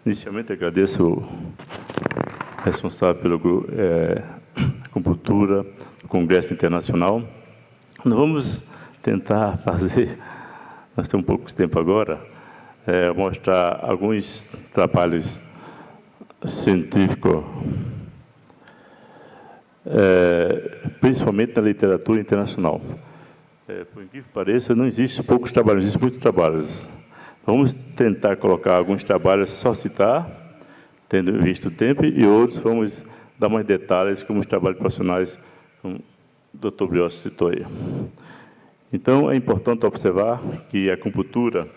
Inicialmente, agradeço o responsável pelo acupuntura do Congresso Internacional. Nós vamos tentar fazer, nós temos pouco tempo agora, mostrar alguns trabalhos científicos, principalmente na literatura internacional. Por incrível que pareça, não existe poucos trabalhos, existem muitos trabalhos. Vamos tentar colocar alguns trabalhos, só citar, tendo visto o tempo, e outros vamos dar mais detalhes, como os trabalhos profissionais, como o Dr. Brioche citou aí. Então, é importante observar que a acupuntura,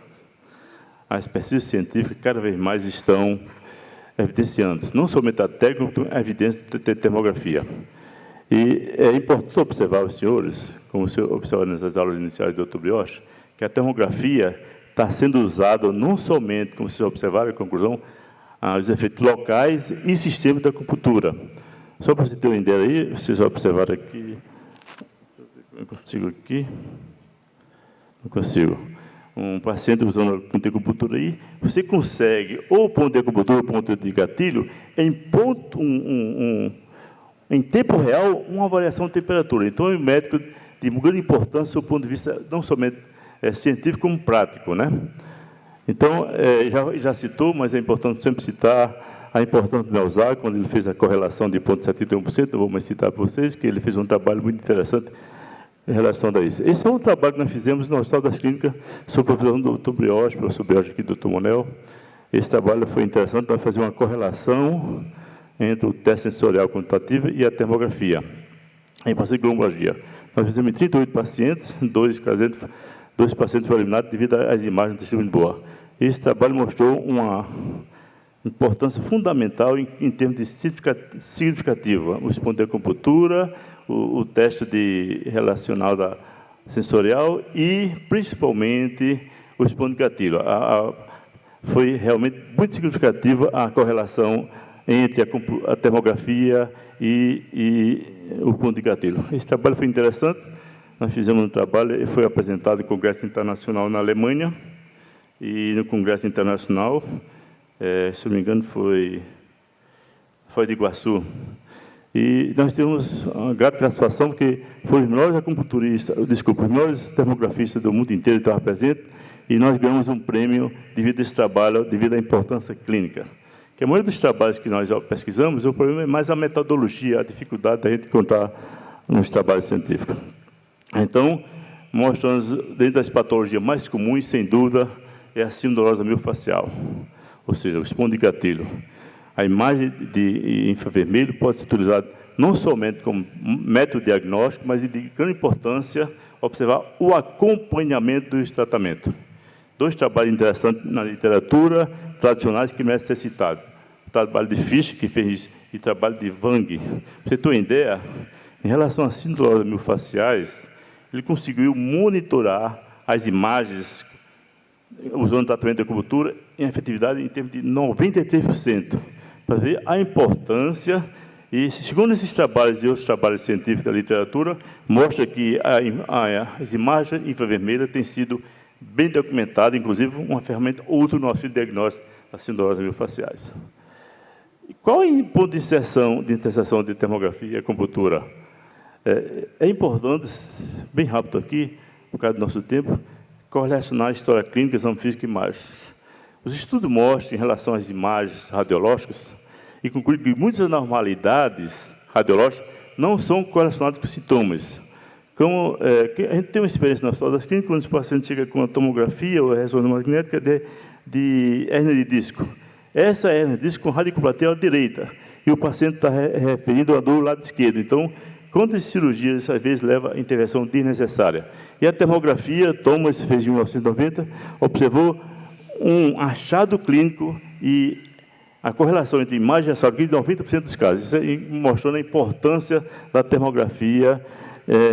as pesquisas científicas, cada vez mais estão evidenciando, não somente a técnica, a evidência de termografia. E é importante observar, os senhores, como o senhor observou nas aulas iniciais do Dr. Brioche, que a termografia está sendo usada não somente, como vocês observaram, a conclusão, os efeitos locais e sistemas da acupuntura. Só para você ter uma ideia aí, vocês observaram aqui, eu consigo aqui, não consigo. Um paciente usando ponto de acupuntura aí, você consegue, ou ponto de acupuntura, ou ponto de gatilho, em em tempo real, uma variação de temperatura. Então, é um médico de grande importância do ponto de vista não somente científico, como prático, né? Então, já citou, mas é importante sempre citar a importância do Melzar, quando ele fez a correlação de 0,71%, não vou mais citar para vocês, que ele fez um trabalho muito interessante em relação a isso. Esse é um trabalho que nós fizemos no Hospital das Clínicas, sob a supervisão do Dr. Brioche, professor Brioche aqui, do Dr. Monel. Esse trabalho foi interessante para fazer uma correlação entre o teste sensorial quantitativo e a termografia, em paciente de glomerulopatologia. Nós fizemos em 38 pacientes, dois pacientes foram eliminados devido às imagens do testemunho de Boa. Esse trabalho mostrou uma importância fundamental em termos de significativa, os pontos de acupuntura, o teste relacional da sensorial e, principalmente, os pontos de gatilho. Foi realmente muito significativa a correlação entre a termografia e o ponto de gatilho. Esse trabalho foi interessante. Nós fizemos um trabalho e foi apresentado no Congresso Internacional na Alemanha e no Congresso Internacional, se não me engano, foi de Iguaçu. E nós temos uma grata satisfação, porque foram os melhores acupunturistas, os melhores termografistas do mundo inteiro que estavam presentes, e nós ganhamos um prêmio devido a esse trabalho, devido à importância clínica. Que a maioria dos trabalhos que nós pesquisamos, o problema é mais a metodologia, a dificuldade da gente encontrar nos trabalhos científicos. Então, mostramos, dentro das patologias mais comuns, sem dúvida, é a síndrome dolorosa miofascial, ou seja, o ponto de gatilho. A imagem de infravermelho pode ser utilizada não somente como método diagnóstico, mas de grande importância observar o acompanhamento do tratamento. Dois trabalhos interessantes na literatura tradicionais que merecem ser citados. O trabalho de Fischer, que fez, e o trabalho de Wang. Para você ter uma ideia, em relação às síndromes miofasciais, ele conseguiu monitorar as imagens usando tratamento de acupuntura em efetividade em termos de 93%, para ver a importância. E, segundo esses trabalhos e outros trabalhos científicos da literatura, mostra que as imagens infravermelhas têm sido bem documentadas, inclusive uma ferramenta outra no auxílio diagnóstico das síndromes miofasciais. E qual é o ponto de interseção de termografia e acupuntura? É importante, bem rápido aqui, por causa do nosso tempo, correlacionar a história clínica, exame físico e imagens. Os estudos mostram, em relação às imagens radiológicas, e concluem que muitas anormalidades radiológicas não são correlacionadas com sintomas. Como a gente tem uma experiência na Hospital das Clínicas, quando os pacientes chegam com a tomografia ou a ressonância magnética de hérnia de disco. Essa hérnia de disco com radiculoplatia à direita, e o paciente está referindo a dor do lado esquerdo. Então, quantas cirurgias, às vezes, leva a intervenção desnecessária? E a termografia, Thomas fez em 1990, observou um achado clínico e a correlação entre imagem e açúcar em 90% dos casos. Isso mostrando a importância da termografia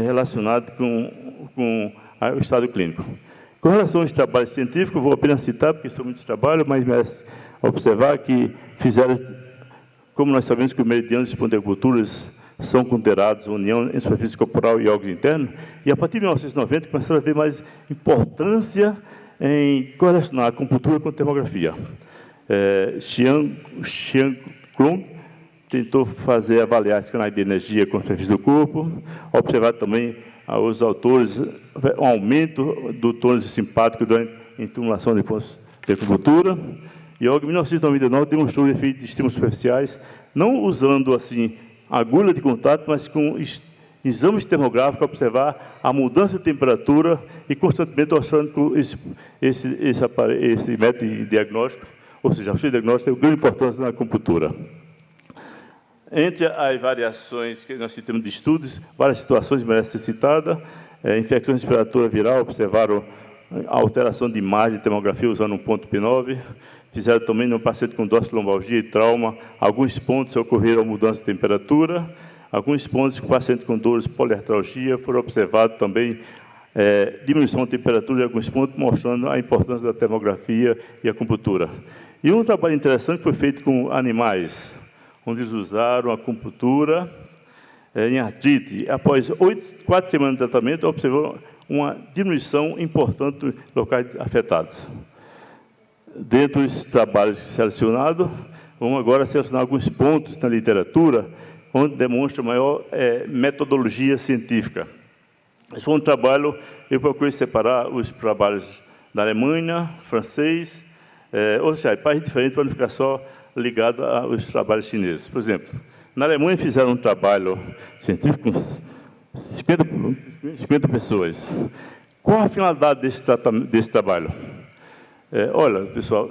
relacionada com o estado clínico. Com relação aos trabalhos científicos, vou apenas citar, porque são muitos trabalhos, mas merece observar que fizeram, como nós sabemos que os meridianos de ponticulturas são considerados união em superfície corporal e órgãos internos, e a partir de 1990 começaram a ver mais importância em correlacionar a acupuntura com a termografia. Xiang Klung tentou avaliar os canais de energia com a superfície do corpo, observar também os autores um aumento do tônus simpático durante a estimulação de pontos de acupuntura. E em 1999 demonstrou o efeito de estímulos superficiais, não usando assim agulha de contato, mas com exames termográficos, observar a mudança de temperatura e constantemente mostrando que esse método de diagnóstico, ou seja, o diagnóstico tem grande importância na acupuntura. Entre as variações que nós temos de estudos, várias situações merecem ser citadas. Infecção respiratória viral, observaram a alteração de imagem de termografia usando um ponto P9. Fizeram também no paciente com lombalgia e trauma, alguns pontos ocorreram mudança de temperatura. Alguns pontos com paciente com dores poliartralgia foram observados também diminuição de temperatura em alguns pontos, mostrando a importância da termografia e acupuntura. E um trabalho interessante foi feito com animais, onde eles usaram a acupuntura em artrite. Após 4 semanas de tratamento, observou uma diminuição importante dos locais afetados. Dentro dos trabalhos selecionados, vamos agora selecionar alguns pontos na literatura, onde demonstra maior metodologia científica. Esse foi um trabalho, eu procurei separar os trabalhos da Alemanha, francês, ou seja, países diferentes, para não ficar só ligado aos trabalhos chineses. Por exemplo, na Alemanha fizeram um trabalho científico com 50 pessoas. Qual a finalidade desse trabalho? Olha, pessoal,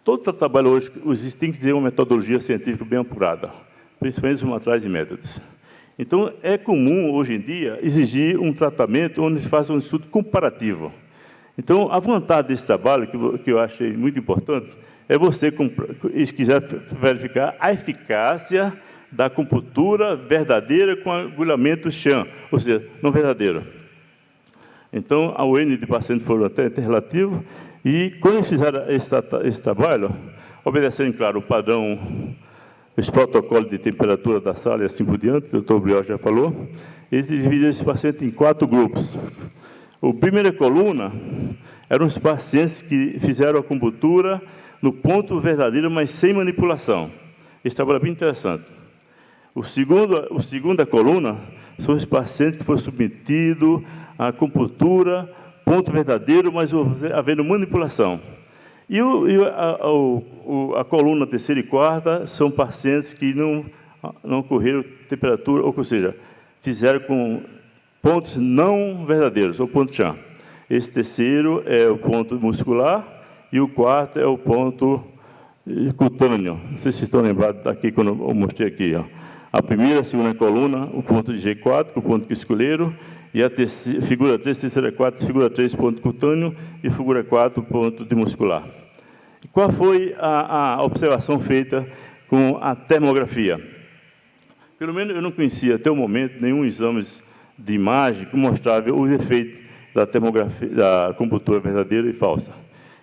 todo trabalho hoje tem que ter uma metodologia científica bem apurada, principalmente os materiais e métodos. Então, é comum, hoje em dia, exigir um tratamento onde se faça um estudo comparativo. Então, a vantagem desse trabalho, que eu achei muito importante, é você, se quiser verificar a eficácia da acupuntura verdadeira com agulhamento Shan, ou seja, não verdadeiro. Então, a N de pacientes foram até relativo, e quando eles fizeram esse trabalho, obedecendo, claro, o padrão, os protocolos de temperatura da sala e assim por diante, o doutor Briol já falou, eles dividiram esse paciente em 4 grupos. A primeira coluna eram os pacientes que fizeram a acupuntura no ponto verdadeiro, mas sem manipulação. Esse trabalho é bem interessante. A segunda coluna são os pacientes que foram submetidos à acupuntura, ponto verdadeiro, mas havendo manipulação. E a coluna terceira e quarta são pacientes que não ocorreram temperatura, ou seja, fizeram com pontos não verdadeiros, ou ponto Chan. Esse terceiro é o ponto muscular, e o quarto é o ponto cutâneo. Não sei se estão lembrados daqui, quando eu mostrei aqui. Ó. A primeira e a segunda coluna, o ponto de G4, o ponto quisculeiro, e a figura 3, terceira 4, figura 3, ponto cutâneo, e figura 4, ponto de muscular. E qual foi a observação feita com a termografia? Pelo menos eu não conhecia até o momento nenhum exame de imagem que mostrava o efeito da termografia, da acupuntura verdadeira e falsa.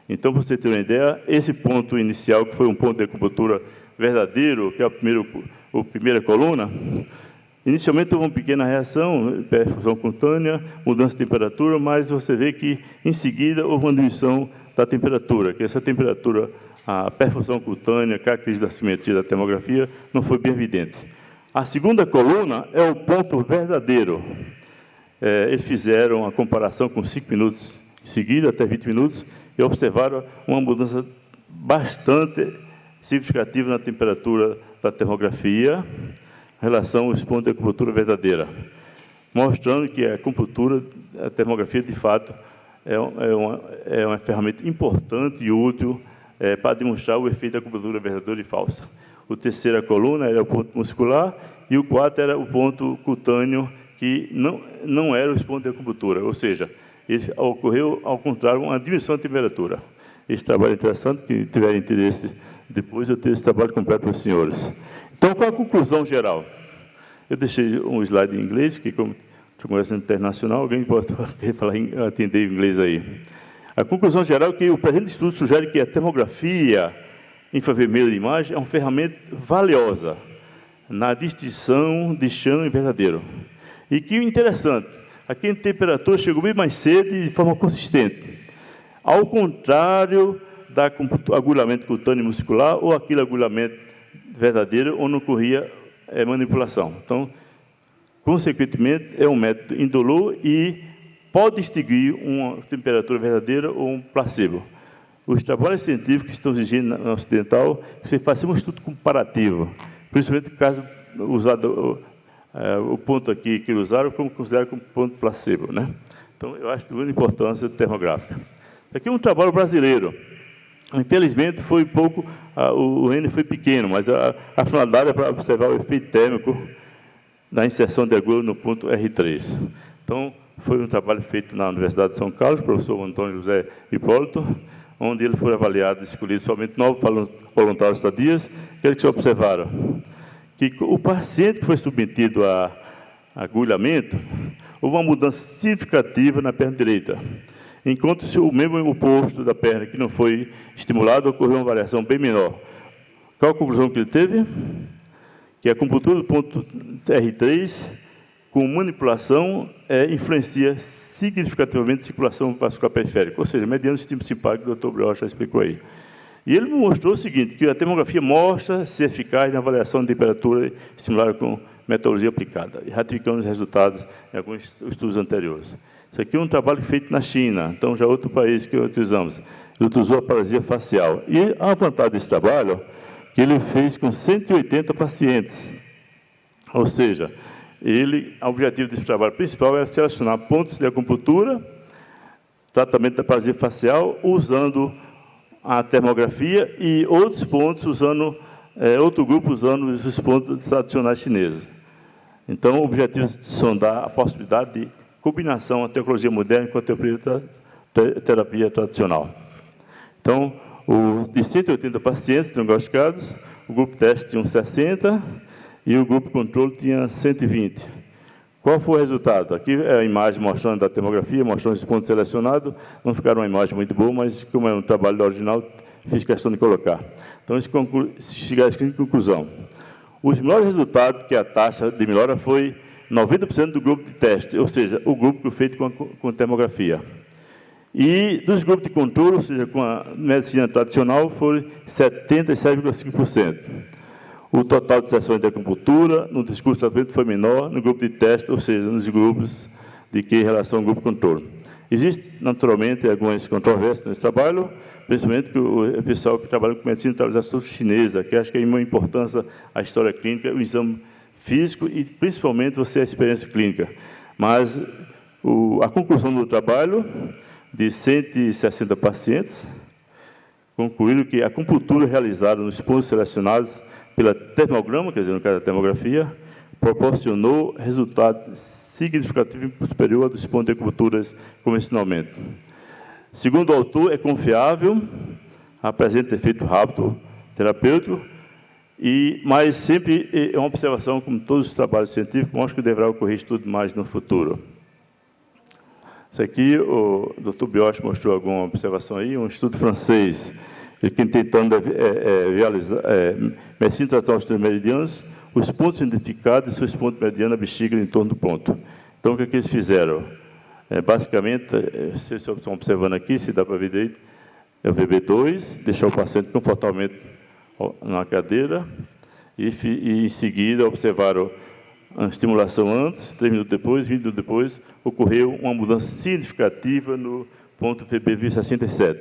Então, para você ter uma ideia, esse ponto inicial, que foi um ponto de acupuntura verdadeiro, que é a primeira coluna, inicialmente houve uma pequena reação, perfusão cutânea, mudança de temperatura, mas você vê que, em seguida, houve uma diminuição da temperatura, que essa temperatura, a perfusão cutânea, característica da simetria da termografia, não foi bem evidente. A segunda coluna é o ponto verdadeiro. Eles fizeram a comparação com 5 minutos em seguida, até 20 minutos, e observaram uma mudança bastante significativa na temperatura da termografia em relação aos pontos de acupuntura verdadeira, mostrando que a acupuntura, a termografia, de fato, é uma ferramenta importante e útil para demonstrar o efeito da acupuntura verdadeira e falsa. A terceira coluna era o ponto muscular e o quarto era o ponto cutâneo, que não era os pontos de acupuntura, ou seja, ocorreu, ao contrário, uma diminuição de temperatura. Esse trabalho é interessante, que tiverem interesse, depois eu tenho esse trabalho completo para os senhores. Então, qual a conclusão geral? Eu deixei um slide em inglês, que como Congresso Internacional, alguém pode atender em inglês aí. A conclusão geral é que o presente estudo sugere que a termografia infravermelha de imagem é uma ferramenta valiosa na distinção de Shan e verdadeiro. E que interessante, aqui a temperatura chegou bem mais cedo e de forma consistente. Ao contrário dar agulhamento cutâneo muscular ou aquele agulhamento verdadeiro onde não ocorria manipulação. Então, consequentemente, é um método indolor e pode distinguir uma temperatura verdadeira ou um placebo. Os trabalhos científicos estão exigindo no ocidental que você faça um estudo comparativo, principalmente no caso usado o ponto aqui que eles usaram como considerado como ponto placebo, né? Então, eu acho de grande importância termográfica. Aqui é um trabalho brasileiro. Infelizmente, foi pouco, o N foi pequeno, mas a finalidade é para observar o efeito térmico da inserção de agulha no ponto R3. Então, foi um trabalho feito na Universidade de São Carlos, professor Antônio José Hipólito, onde ele foi avaliado e escolhido somente 9 voluntários sadios, que eles observaram que o paciente que foi submetido a agulhamento, houve uma mudança significativa na perna direita, enquanto se o membro oposto da perna que não foi estimulado, ocorreu uma variação bem menor. Qual a conclusão que ele teve? Que a acupuntura do ponto R3, com manipulação, influencia significativamente a circulação vascular periférica, ou seja, mediante o estímulo simpático que o Dr. Brioche já explicou aí. E ele me mostrou o seguinte, que a termografia mostra ser eficaz na avaliação de temperatura estimulada com metrologia aplicada, e ratificando os resultados em alguns estudos anteriores. Isso aqui é um trabalho feito na China, então já é outro país que utilizamos. Ele utilizou a paralisia facial. E a vantagem desse trabalho, que ele fez com 180 pacientes. Ou seja, o objetivo desse trabalho principal era selecionar pontos de acupuntura, tratamento da paralisia facial, usando a termografia e outros pontos usando, outro grupo usando os pontos tradicionais chineses. Então, o objetivo é sondar a possibilidade de combinação da tecnologia moderna com a terapia tradicional. Então, de 180 pacientes diagnosticados, o grupo teste tinha 60 e o grupo controle tinha 120. Qual foi o resultado? Aqui é a imagem mostrando da termografia, mostrando os pontos selecionados. Não ficaram uma imagem muito boa, mas como é um trabalho original, fiz questão de colocar. Então, chegar à conclusão. Os melhores resultados, que a taxa de melhora foi 90% do grupo de teste, ou seja, o grupo feito com termografia. E dos grupos de controle, ou seja, com a medicina tradicional, foi 77,5%. O total de sessões de acupuntura no discurso de tratamento foi menor no grupo de teste, ou seja, nos grupos de que em relação ao grupo controle. Existem, naturalmente, algumas controvérsias nesse trabalho, principalmente que o pessoal que trabalha com medicina tradicional chinesa, que acha que é uma importância a história clínica, o exame físico e, principalmente, a experiência clínica. Mas a conclusão do trabalho, de 160 pacientes, concluíram que a acupuntura realizada nos pontos selecionados pela termograma, quer dizer, no caso da termografia, proporcionou resultado significativo superior dos pontos de acupunturas convencionalmente. Segundo o autor, é confiável, apresenta efeito rápido terapêutico, mas sempre é uma observação, como todos os trabalhos científicos, mostra que deverá ocorrer estudo mais no futuro. Isso aqui, o Dr. Brioche mostrou alguma observação aí, um estudo francês, que tentando realizar medicina tradicional dos meridianos, os pontos identificados e seus pontos meridianos na bexiga em torno do ponto. Então, o que eles fizeram? Basicamente, vocês estão observando aqui, se dá para ver aí, é o VB2, deixar o paciente confortavelmente na cadeira e em seguida observaram a estimulação antes, 3 minutos depois, 20 minutos depois, ocorreu uma mudança significativa no ponto VB67.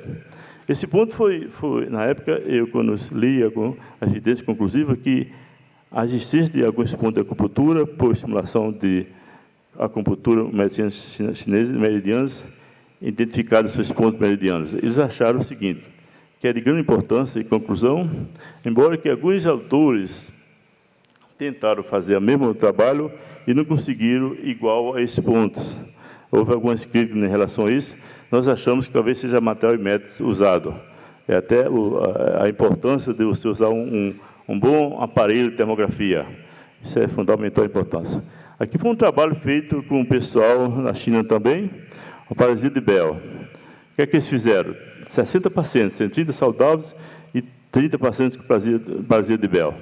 Esse ponto foi na época, quando li a evidência conclusiva, que a existência de alguns pontos de acupuntura, por estimulação de acupuntura, medicina chinesa, meridianos, identificados seus pontos meridianos. Eles acharam o seguinte, que é de grande importância e conclusão, embora que alguns autores tentaram fazer o mesmo trabalho e não conseguiram igual a esses pontos. Houve algumas críticas em relação a isso, nós achamos que talvez seja material e método usado. É até a importância de você usar um bom aparelho de termografia. Isso é fundamental a importância. Aqui foi um trabalho feito com o pessoal na China também, a paralisia de Bell. O que é que eles fizeram? 60 pacientes, 130 saudáveis e 30 pacientes com paralisia de Bell.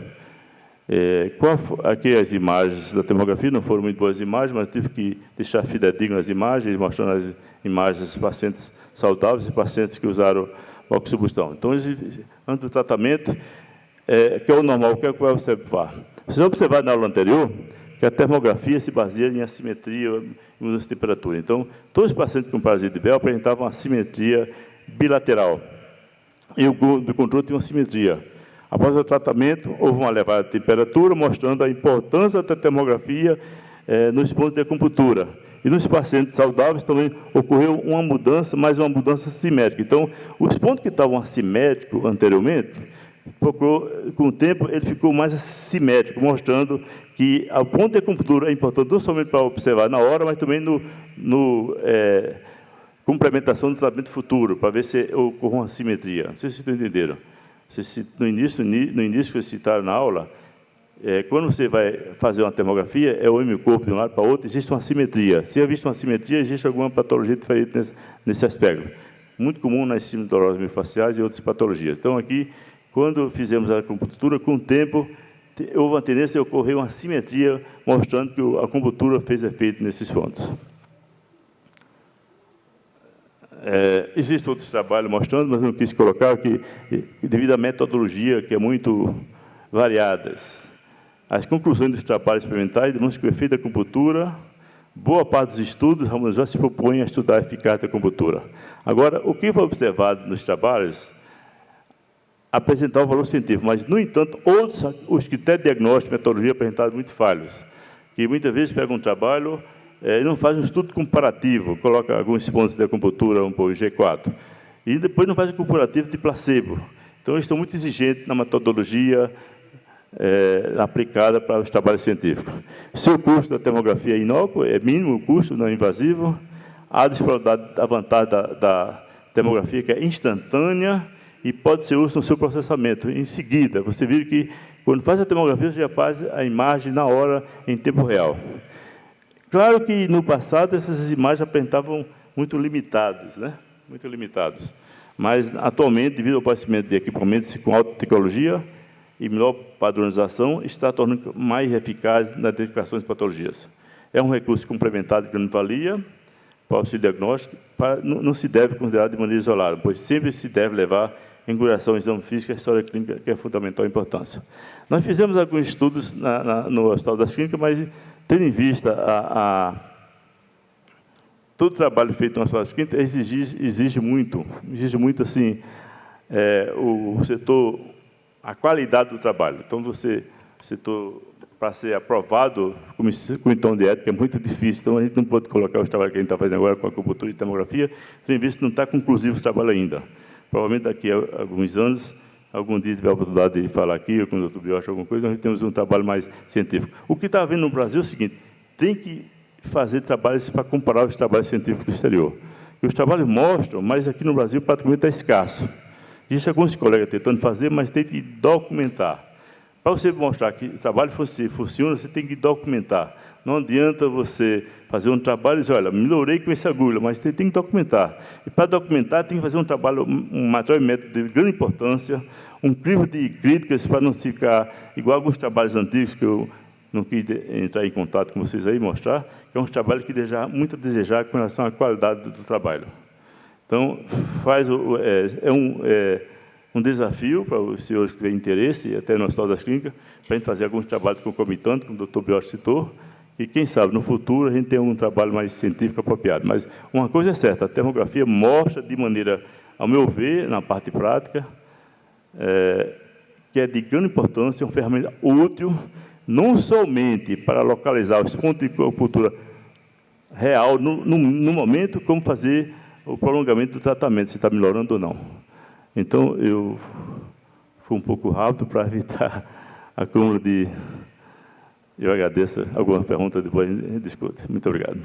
Aqui as imagens da termografia, não foram muito boas imagens, mas tive que deixar fidedignas as imagens, mostrando as imagens dos pacientes saudáveis e pacientes que usaram oxibustão. Então, antes do tratamento, que é o normal, o que é que vai observar? Vocês observaram na aula anterior que a termografia se baseia em assimetria e mudança de temperatura. Então, todos os pacientes com parasita de Bell apresentavam assimetria bilateral. E o do controle tinha uma simetria. Após o tratamento, houve uma elevada temperatura, mostrando a importância da termografia nos pontos de acupuntura. E nos pacientes saudáveis também ocorreu uma mudança, mas uma mudança simétrica. Então, os pontos que estavam assimétricos anteriormente, com o tempo, ele ficou mais simétrico, mostrando que o ponto de acupuntura é importante não somente para observar na hora, mas também complementação do tratamento futuro, para ver se ocorre uma simetria. Não sei se vocês entenderam. No início que vocês citaram na aula, quando você vai fazer uma termografia, é o hemicorpo de um lado para o outro, existe uma simetria. Se existe uma simetria, existe alguma patologia diferente nesse aspecto. Muito comum nas síndromes miofasciais e outras patologias. Então, aqui, quando fizemos a acupuntura, com o tempo, houve uma tendência a ocorrer uma simetria, mostrando que a acupuntura fez efeito nesses pontos. Existem outros trabalhos mostrando, mas não quis colocar, que devido à metodologia, que é muito variadas, as conclusões dos trabalhos experimentais demonstram que o efeito da acupuntura, boa parte dos estudos já se propõem a estudar a eficácia da acupuntura. Agora, o que foi observado nos trabalhos apresentar o valor científico, mas, no entanto, os critérios de diagnóstico e metodologia apresentaram muito falhos, que muitas vezes pegam um trabalho e não faz um estudo comparativo, coloca alguns pontos de acupuntura, G4, e depois não faz um comparativo de placebo. Então, eles estão muito exigentes na metodologia aplicada para os trabalhos científicos. Se o custo da termografia é inócuo, é mínimo o custo, não é invasivo, há a vantagem da termografia, que é instantânea, e pode ser útil no seu processamento. Em seguida, você vê que, quando faz a termografia, você já faz a imagem na hora, em tempo real. Claro que, no passado, essas imagens apresentavam muito limitados, né? Muito limitados. Mas, atualmente, devido ao aparecimento de equipamentos com alta tecnologia e melhor padronização, está tornando mais eficaz na identificação de patologias. É um recurso complementar de grande valia para o auxílio diagnóstico, não se deve considerar de maneira isolada, pois sempre se deve levar em consideração o exame físico e a história clínica, que é fundamental importância. Nós fizemos alguns estudos no Hospital das Clínicas, mas, tendo em vista todo o trabalho feito no Hospital das Clínicas, exige muito assim, o setor, a qualidade do trabalho. Então, o setor, para ser aprovado, comitê de ética, é muito difícil. Então, a gente não pode colocar os trabalhos que a gente está fazendo agora com a acupuntura e termografia, tendo em vista que não está conclusivo o trabalho ainda. Provavelmente, daqui a alguns anos, algum dia tiver a oportunidade de falar aqui, ou com o Dr. Biocha, alguma coisa, nós temos um trabalho mais científico. O que está havendo no Brasil é o seguinte: tem que fazer trabalhos para comparar os trabalhos científicos do exterior. E os trabalhos mostram, mas aqui no Brasil praticamente está escasso. Existem alguns colegas tentando fazer, mas tem que documentar. Para você mostrar que o trabalho funciona, você tem que documentar. Não adianta você fazer um trabalho e dizer, olha, melhorei com essa agulha, mas você tem que documentar. E para documentar, tem que fazer um trabalho, um material e método de grande importância, um crivo de críticas para não ficar igual a alguns trabalhos antigos, que eu não quis entrar em contato com vocês aí, mostrar, que é um trabalho que deixa muito a desejar com relação à qualidade do trabalho. Então, um desafio para os senhores que tiverem interesse, até no Hospital das Clínicas, para a gente fazer alguns trabalhos concomitantes, como o Dr. Biocha citou, e quem sabe, no futuro, a gente tem um trabalho mais científico apropriado. Mas uma coisa é certa, a termografia mostra de maneira, ao meu ver, na parte prática, que é de grande importância, uma ferramenta útil, não somente para localizar os pontos de acupuntura real no momento, como fazer o prolongamento do tratamento, se está melhorando ou não. Então, eu fui um pouco rápido para evitar acúmulo de... Eu agradeço. Alguma pergunta depois a gente discute. Muito obrigado.